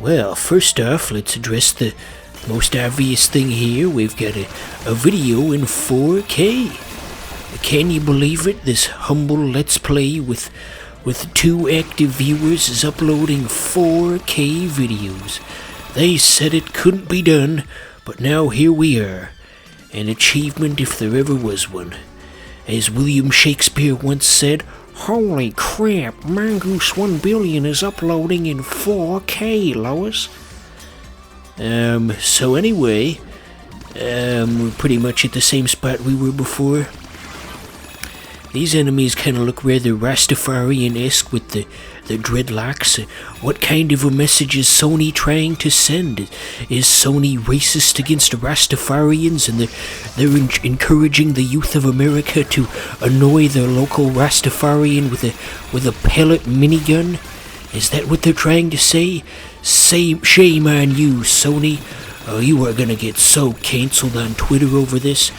Well, first off, let's address the most obvious thing here. We've got a video in 4K. Can you believe it? This humble Let's Play with 2 active viewers is uploading 4K videos. They said it couldn't be done, but now here we are. An achievement if there ever was one. As William Shakespeare once said, "Holy crap, Mongoose 1 Billion is uploading in 4K, Lois." So anyway, we're pretty much at the same spot we were before. These enemies kind of look rather Rastafarian-esque with the dreadlocks. What kind of a message is Sony trying to send? Is Sony racist against Rastafarians and they're encouraging the youth of America to annoy their local Rastafarian with a pellet minigun? Is that what they're trying to say? Shame on you, Sony. Oh, you are gonna get so cancelled on Twitter over this.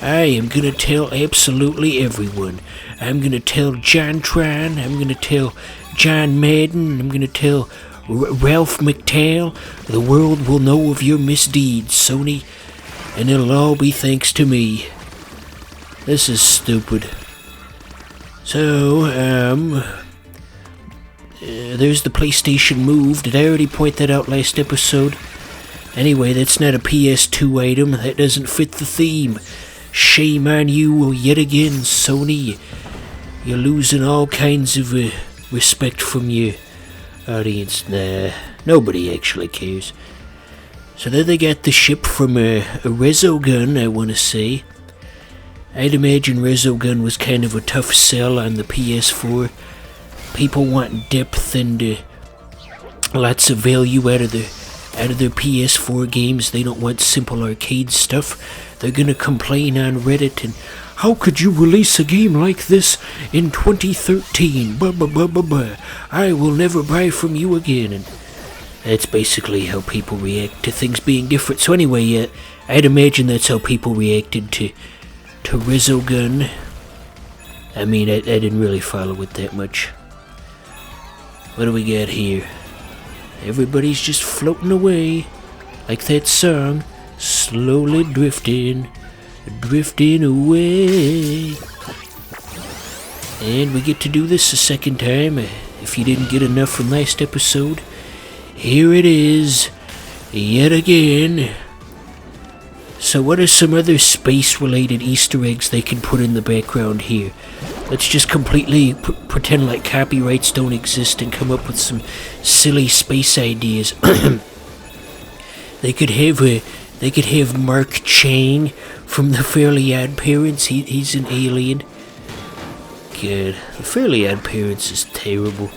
I am gonna tell absolutely everyone. I'm gonna tell John Tron, I'm gonna tell John Madden, I'm gonna tell Ralph McTell. The world will know of your misdeeds, Sony, and it'll all be thanks to me. This is stupid. So, there's the PlayStation Move. Did I already point that out last episode? Anyway, that's not a PS2 item. That doesn't fit the theme. Shame on you yet again, Sony. You're losing all kinds of respect from your audience. Nah, nobody actually cares. So then they got the ship from a Resogun, I want to say. I'd imagine Resogun was kind of a tough sell on the PS4. People want depth and lots of value out of their PS4 games. They don't want simple arcade stuff. They're gonna complain on Reddit and how could you release a game like this in 2013? I will never buy from you again. And that's basically how people react to things being different. So anyway, I'd imagine that's how people reacted to Resogun. I mean, I didn't really follow it that much. What do we got here? Everybody's just floating away, like that song, slowly drifting away. And we get to do this a second time. If you didn't get enough from last episode, here it is, yet again. So what are some other space-related Easter eggs they can put in the background here? Let's just completely pretend like copyrights don't exist and come up with some silly space ideas. They could have Mark Chang from the Fairly Odd Parents. He's an alien. God, the Fairly Odd Parents is terrible.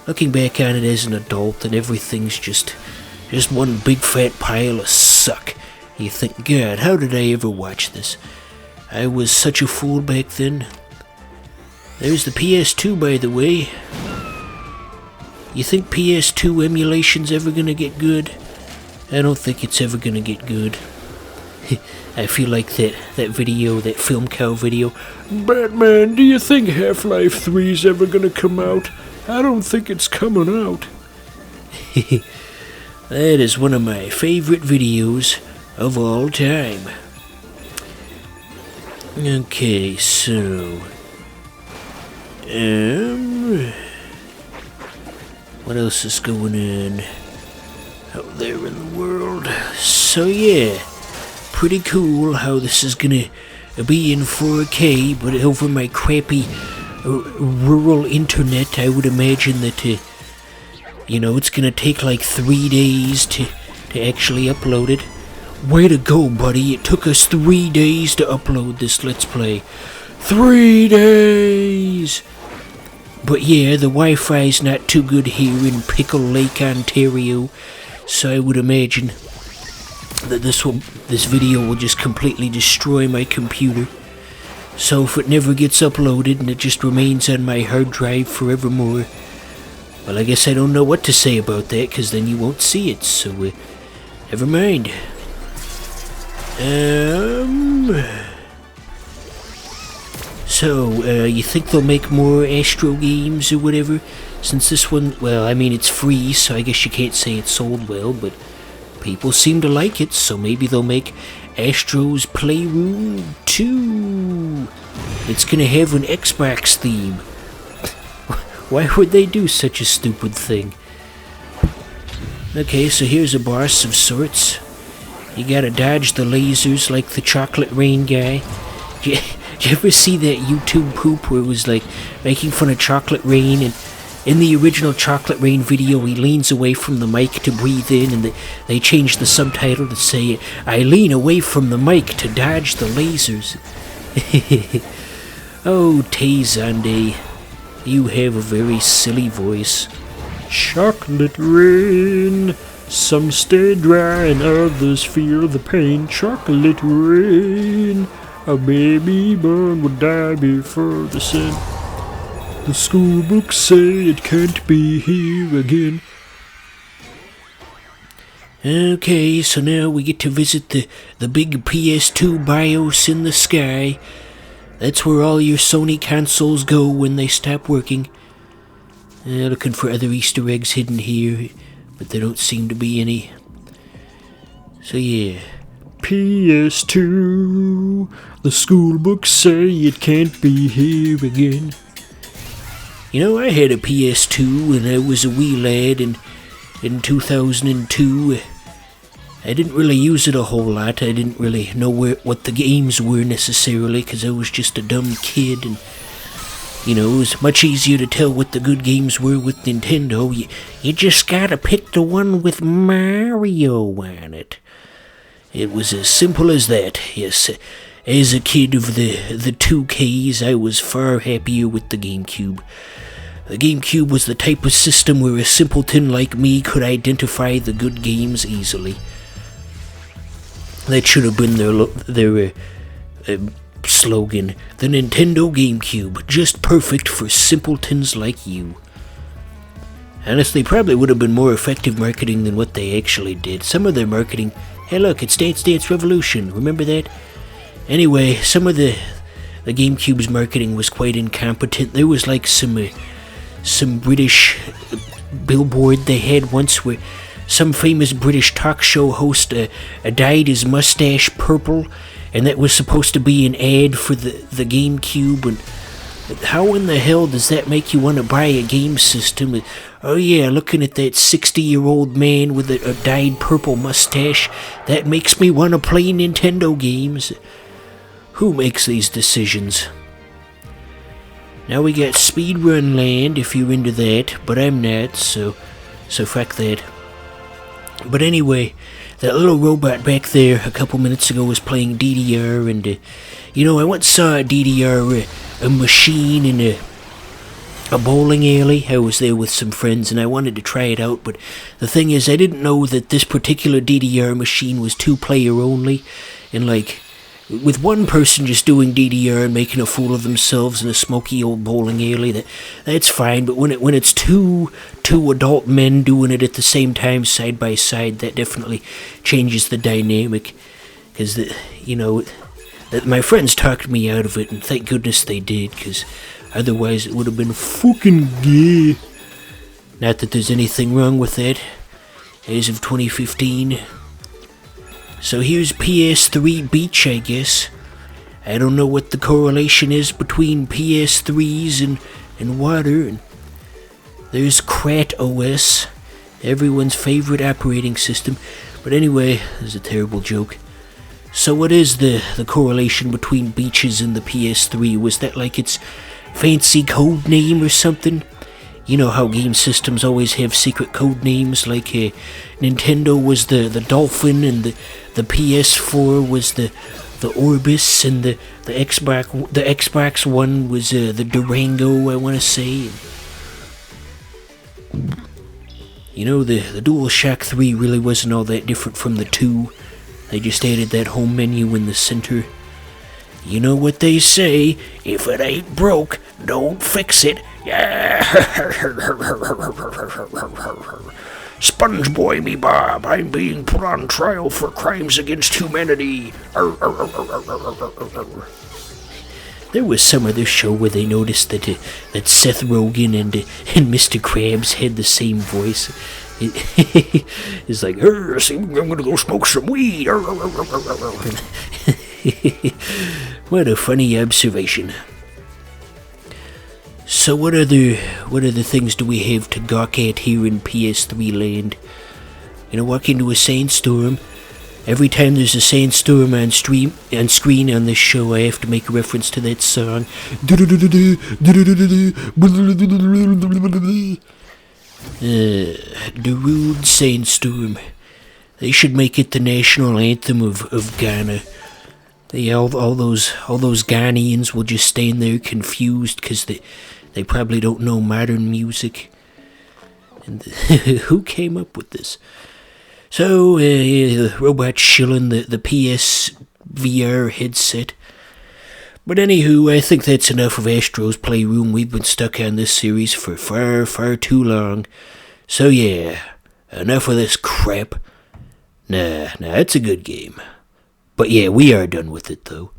Looking back on it as an adult, and everything's just one big fat pile of suck. You think, God, how did I ever watch this? I was such a fool back then. There's the PS2, by the way. You think PS2 emulation's ever gonna get good? I don't think it's ever gonna get good. I feel like that video, that Film Cow video. Batman, do you think Half-Life 3's ever gonna come out? I don't think it's coming out. That is one of my favorite videos of all time. Okay, so... what else is going on out there in the world? So yeah, pretty cool how this is gonna be in 4K, but over my crappy rural internet, I would imagine that it's gonna take like 3 days to actually upload it. Way to go, buddy. It took us 3 days to upload this Let's Play. 3 days! But yeah, the Wi-Fi's not too good here in Pickle Lake, Ontario, so I would imagine that this video will just completely destroy my computer. So if it never gets uploaded and it just remains on my hard drive forevermore, well, I guess I don't know what to say about that, because then you won't see it, so never mind. So, you think they'll make more Astro games or whatever? since this one, well, I mean, it's free, so I guess you can't say it sold well, but people seem to like it, so maybe they'll make Astro's Playroom 2. It's gonna have an Xbox theme. Why would they do such a stupid thing? Okay, so here's a boss of sorts. You gotta dodge the lasers like the Chocolate Rain guy. Did you ever see that YouTube poop where it was like making fun of Chocolate Rain, and in the original Chocolate Rain video he leans away from the mic to breathe in, and they changed the subtitle to say, "I lean away from the mic to dodge the lasers." Oh, Tay-Zonday, you have a very silly voice. Chocolate rain, some stay dry and others feel the pain. Chocolate rain, a baby born will die before the sun. The school books say it can't be here again. Okay, so now we get to visit the big PS2 BIOS in the sky. That's where all your Sony consoles go when they stop working. Looking for other Easter eggs hidden here, but there don't seem to be any. So yeah. PS2, the school books say it can't be here again. You know, I had a PS2 when I was a wee lad in 2002. I didn't really use it a whole lot. I didn't really know what the games were necessarily, because I was just a dumb kid, and you know, it was much easier to tell what the good games were with Nintendo. You just gotta pick the one with Mario on it. It was as simple as that, yes. As a kid of the 2Ks, I was far happier with the GameCube. The GameCube was the type of system where a simpleton like me could identify the good games easily. That should have been their slogan. The Nintendo GameCube, just perfect for simpletons like you. Honestly, probably would have been more effective marketing than what they actually did. Some of their marketing... Hey look, it's Dance Dance Revolution, remember that? Anyway, some of the GameCube's marketing was quite incompetent. There was like some British billboard they had once where some famous British talk show host dyed his mustache purple, and that was supposed to be an ad for the GameCube. And how in the hell does that make you want to buy a game system? Oh yeah, looking at that 60-year-old man with a dyed purple mustache, that makes me want to play Nintendo games. Who makes these decisions? Now we got Speedrun Land if you're into that, but I'm not, so fuck that. But anyway, that little robot back there a couple minutes ago was playing DDR, and you know, I once saw a DDR a machine in a bowling alley. I was there with some friends and I wanted to try it out, but the thing is, I didn't know that this particular DDR machine was 2-player only, and like, with one person just doing DDR and making a fool of themselves in a smoky old bowling alley, that's fine, but when it's two adult men doing it at the same time, side by side, that definitely changes the dynamic, because, you know, my friends talked me out of it, and thank goodness they did, because otherwise it would have been fucking gay. Not that there's anything wrong with that, as of 2015. So here's PS3 Beach, I guess. I don't know what the correlation is between PS3s and water. And there's Crat OS, everyone's favorite operating system. But anyway, this is a terrible joke. So what is the correlation between beaches and the PS3? Was that like its fancy code name or something? You know how game systems always have secret code names, like Nintendo was the Dolphin, and the PS4 was the Orbis, and the Xbox One was the Durango, I want to say. You know, the DualShock 3 really wasn't all that different from the 2. They just added that home menu in the center. You know what they say, if it ain't broke, don't fix it. Spongeboy me Bob, I'm being put on trial for crimes against humanity. There was some other show where they noticed that Seth Rogen and Mr. Krabs had the same voice. It's like, see, I'm gonna go smoke some weed. What a funny observation. So what other things do we have to gawk at here in PS3 land? Walk into a sandstorm. Every time there's a sandstorm on screen on this show, I have to make a reference to that song. The rude sandstorm. They should make it the national anthem of Ghana. All those Ghanaians will just stand there confused because they probably don't know modern music. And who came up with this? So, the robot shilling the PS VR headset. But anywho, I think that's enough of Astro's Playroom. We've been stuck on this series for far, far too long. So yeah, enough of this crap. Nah, it's a good game. But yeah, we are done with it though.